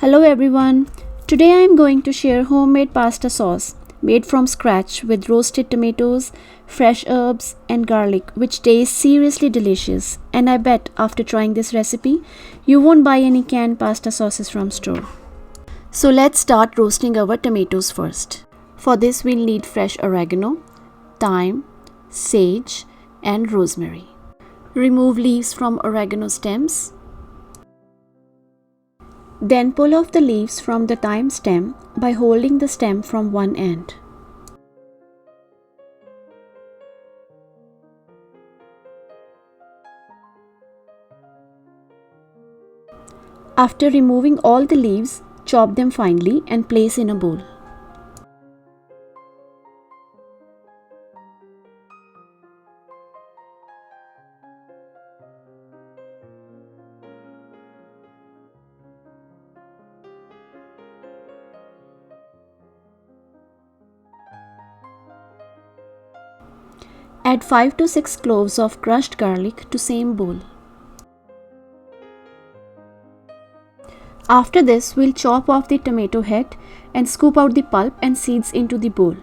Hello everyone. Today I am going to share homemade pasta sauce made from scratch with roasted tomatoes, fresh herbs and garlic which tastes seriously delicious, and I bet after trying this recipe you won't buy any canned pasta sauces from store. So let's start roasting our tomatoes first. For this we'll need fresh oregano, thyme, sage and rosemary. Remove leaves from oregano stems. Then pull off the leaves from the thyme stem by holding the stem from one end. After removing all the leaves, chop them finely and place in a bowl. Add 5 to 6 cloves of crushed garlic to same bowl. After this, we'll chop off the tomato head and scoop out the pulp and seeds into the bowl.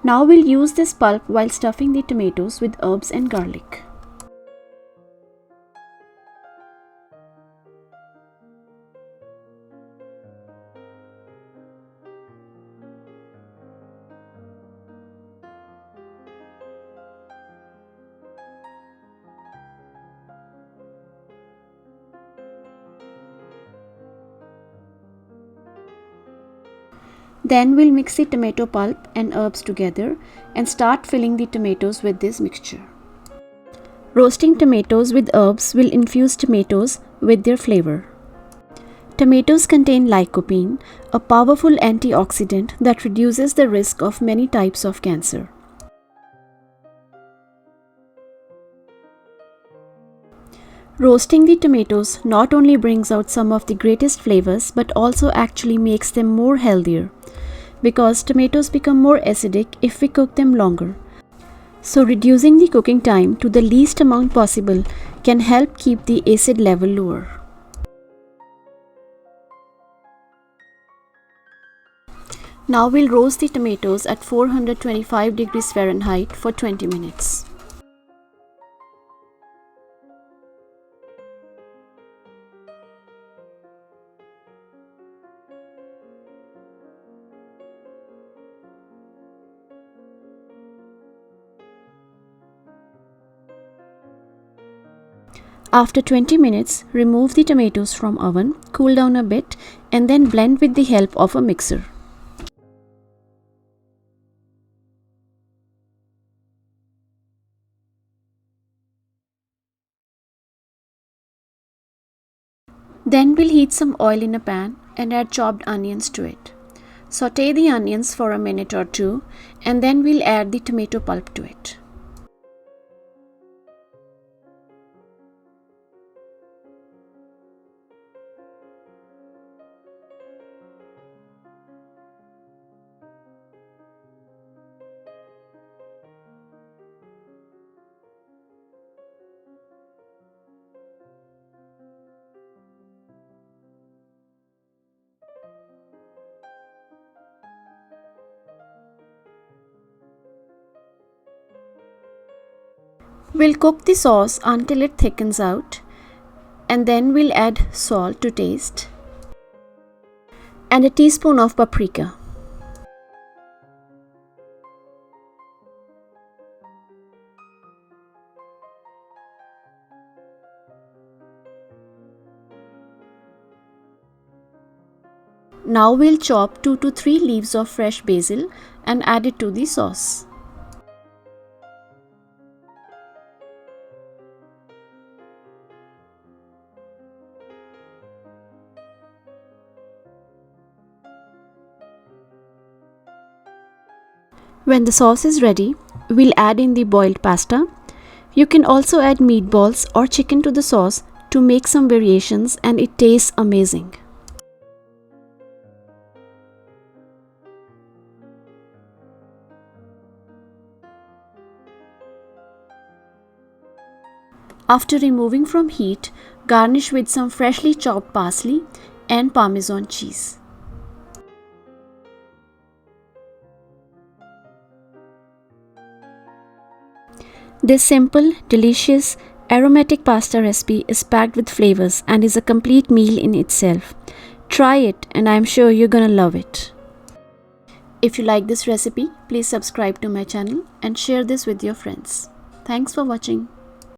Now we'll use this pulp while stuffing the tomatoes with herbs and garlic. Then we'll mix the tomato pulp and herbs together and start filling the tomatoes with this mixture. Roasting tomatoes with herbs will infuse tomatoes with their flavor. Tomatoes contain lycopene, a powerful antioxidant that reduces the risk of many types of cancer. Roasting the tomatoes not only brings out some of the greatest flavors but also actually makes them more healthier, because tomatoes become more acidic if we cook them longer. So reducing the cooking time to the least amount possible can help keep the acid level lower. Now we'll roast the tomatoes at 425 degrees Fahrenheit for 20 minutes. After 20 minutes, remove the tomatoes from oven, cool down a bit and then blend with the help of a mixer. Then we'll heat some oil in a pan and add chopped onions to it. Saute the onions for a minute or two and then we'll add the tomato pulp to it. We'll cook the sauce until it thickens out and then we'll add salt to taste and a teaspoon of paprika. Now we'll chop 2 to 3 leaves of fresh basil and add it to the sauce. When the sauce is ready, we'll add in the boiled pasta. You can also add meatballs or chicken to the sauce to make some variations and it tastes amazing. After removing from heat, garnish with some freshly chopped parsley and Parmesan cheese. This simple, delicious, aromatic pasta recipe is packed with flavors and is a complete meal in itself. Try it and I am sure you're gonna love it. If you like this recipe, please subscribe to my channel and share this with your friends. Thanks for watching.